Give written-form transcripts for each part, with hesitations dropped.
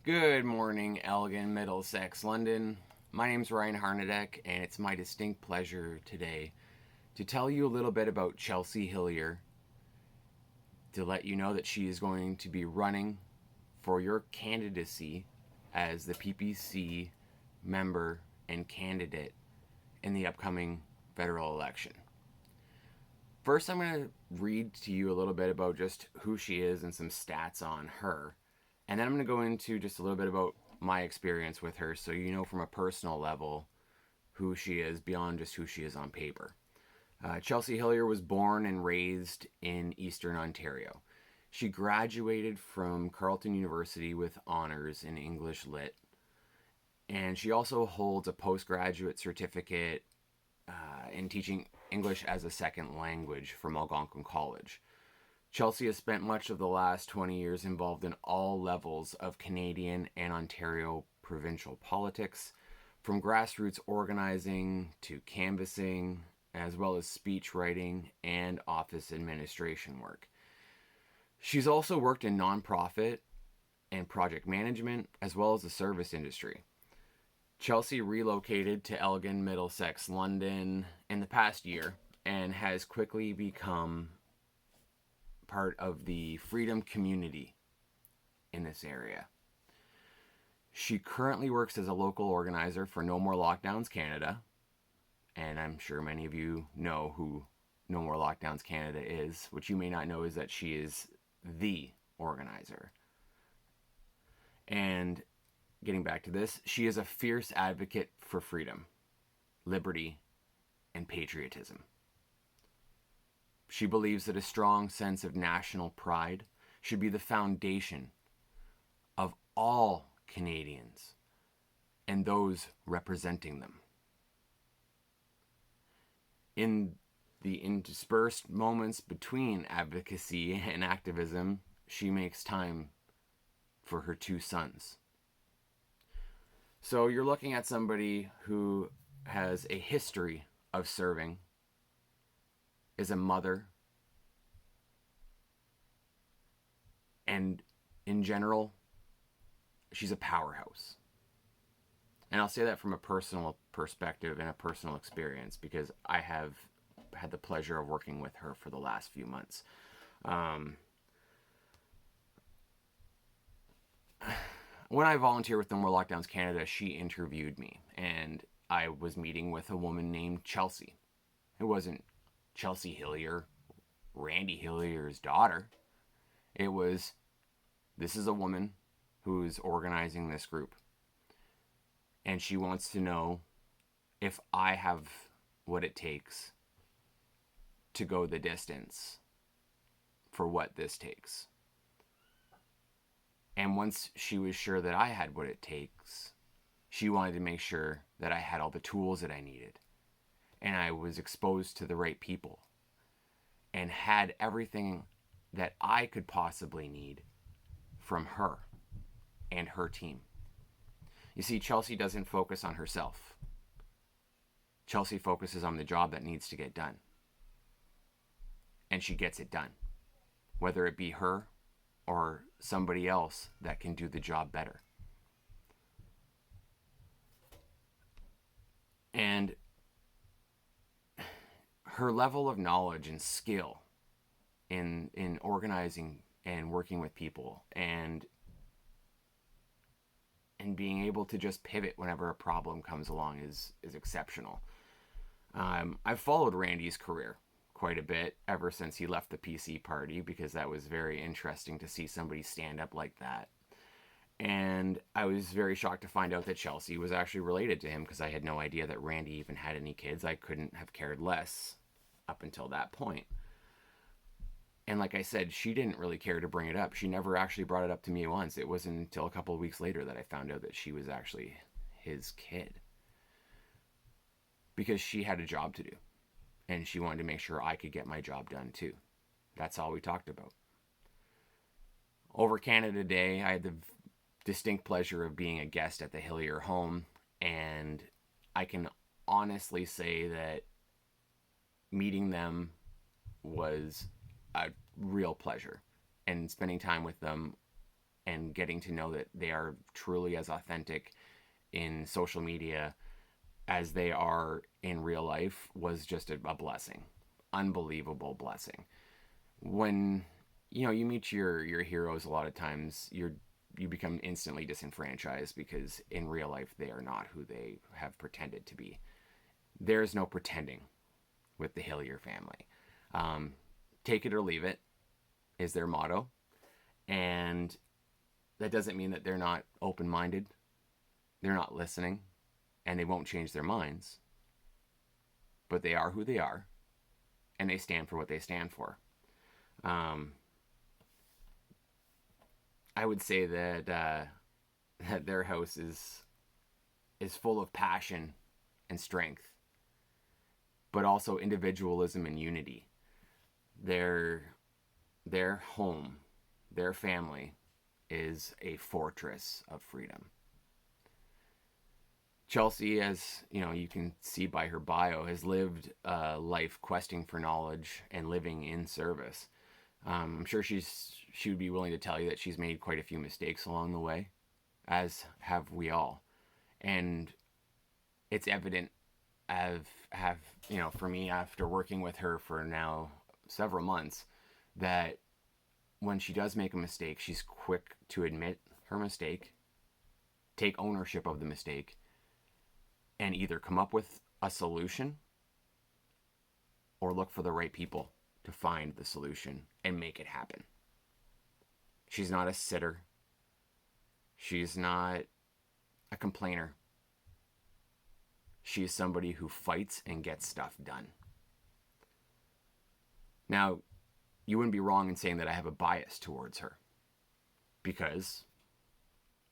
Good morning, Elgin-Middlesex-London. My name's Ryan Harnedek, and it's my distinct pleasure today to tell you a little bit about Chelsea Hillier, to let you know that she is going to be running for your candidacy as the PPC member and candidate in the upcoming federal election. First, I'm going to read to you a little bit about just who she is and some stats on her. And then I'm going to go into just a little bit about my experience with her so you know from a personal level who she is beyond just who she is on paper. Chelsea Hillier was born and raised in Eastern Ontario. She graduated from Carleton University with honors in English Lit. And she also holds a postgraduate certificate in teaching English as a second language from Algonquin College. Chelsea has spent much of the last 20 years involved in all levels of Canadian and Ontario provincial politics, from grassroots organizing to canvassing, as well as speech writing and office administration work. She's also worked in nonprofit and project management, as well as the service industry. Chelsea relocated to Elgin-Middlesex-London in the past year and has quickly become part of the Freedom community in this area. She currently works as a local organizer for No More Lockdowns Canada, and I'm sure many of you know who No More Lockdowns Canada is. What you may not know is that she is the organizer. And getting back to this, she is a fierce advocate for freedom, liberty, and patriotism. She believes that a strong sense of national pride should be the foundation of all Canadians and those representing them. In the interspersed moments between advocacy and activism, she makes time for her two sons. So you're looking at somebody who has a history of serving, is a mother, and in general, she's a powerhouse. And I'll say that from a personal perspective and a personal experience because I have had the pleasure of working with her for the last few months. When I volunteered with No More Lockdowns Canada, she interviewed me, and I was meeting with a woman named Chelsea. It wasn't Chelsea Hillier, Randy Hillier's daughter. It was, this is a woman who's organizing this group. And she wants to know if I have what it takes to go the distance for what this takes. And once she was sure that I had what it takes, she wanted to make sure that I had all the tools that I needed. And I was exposed to the right people and had everything that I could possibly need from her and her team. You see, Chelsea doesn't focus on herself. Chelsea focuses on the job that needs to get done. And she gets it done, whether it be her or somebody else that can do the job better. And her level of knowledge and skill in organizing and working with people and being able to just pivot whenever a problem comes along is exceptional. I've followed Randy's career quite a bit ever since he left the PC party because that was very interesting to see somebody stand up like that. And I was very shocked to find out that Chelsea was actually related to him because I had no idea that Randy even had any kids. I couldn't have cared less up until that point. And like I said, she didn't really care to bring it up. She never actually brought it up to me once. It wasn't until a couple of weeks later that I found out that she was actually his kid. Because she had a job to do. And she wanted to make sure I could get my job done too. That's all we talked about. Over Canada Day, I had the distinct pleasure of being a guest at the Hillier home. And I can honestly say that meeting them was a real pleasure, and spending time with them and getting to know that they are truly as authentic in social media as they are in real life was just a blessing. Unbelievable blessing. When you meet your heroes, a lot of times you become instantly disenfranchised because in real life they are not who they have pretended to be. There's no pretending with the Hillier family. Take it or leave it is their motto. And that doesn't mean that they're not open-minded, they're not listening, and they won't change their minds. But they are who they are, and they stand for what they stand for. I would say that that their house is full of passion and strength, but also individualism and unity. Their home, their family, is a fortress of freedom. Chelsea, as you can see by her bio, has lived a life questing for knowledge and living in service. I'm sure she would be willing to tell you that she's made quite a few mistakes along the way, as have we all. And it's evident for me, after working with her for now several months, that when she does make a mistake, she's quick to admit her mistake, take ownership of the mistake, and either come up with a solution or look for the right people to find the solution and make it happen. She's not a sitter. She's not a complainer. She is somebody who fights and gets stuff done. Now, you wouldn't be wrong in saying that I have a bias towards her, because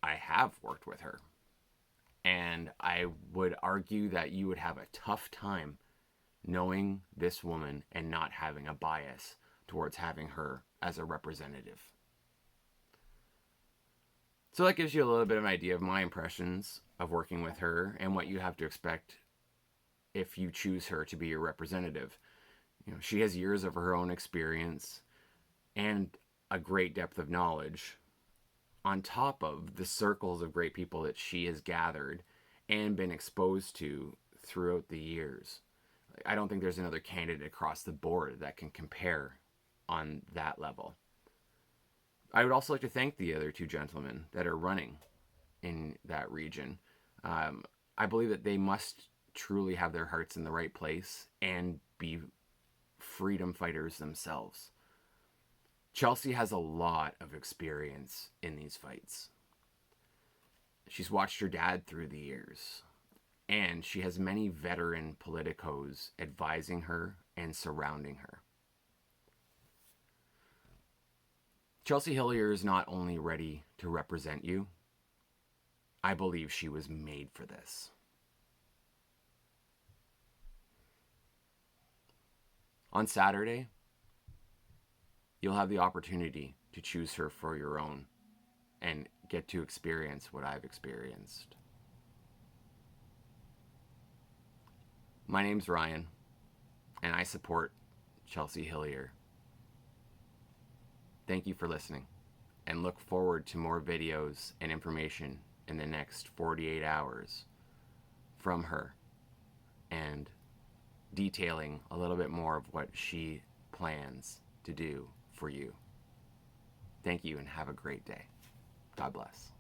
I have worked with her. And I would argue that you would have a tough time knowing this woman and not having a bias towards having her as a representative. So that gives you a little bit of an idea of my impressions of working with her and what you have to expect if you choose her to be your representative. She has years of her own experience and a great depth of knowledge, on top of the circles of great people that she has gathered and been exposed to throughout the years. I don't think there's another candidate across the board that can compare on that level. I would also like to thank the other two gentlemen that are running in that region. I believe that they must truly have their hearts in the right place and be freedom fighters themselves. Chelsea has a lot of experience in these fights. She's watched her dad through the years, and she has many veteran politicos advising her and surrounding her. Chelsea Hillier is not only ready to represent you, I believe she was made for this. On Saturday, you'll have the opportunity to choose her for your own and get to experience what I've experienced. My name's Ryan, and I support Chelsea Hillier. Thank you for listening, and look forward to more videos and information in the next 48 hours from her, and detailing a little bit more of what she plans to do for you. Thank you, and have a great day. God bless.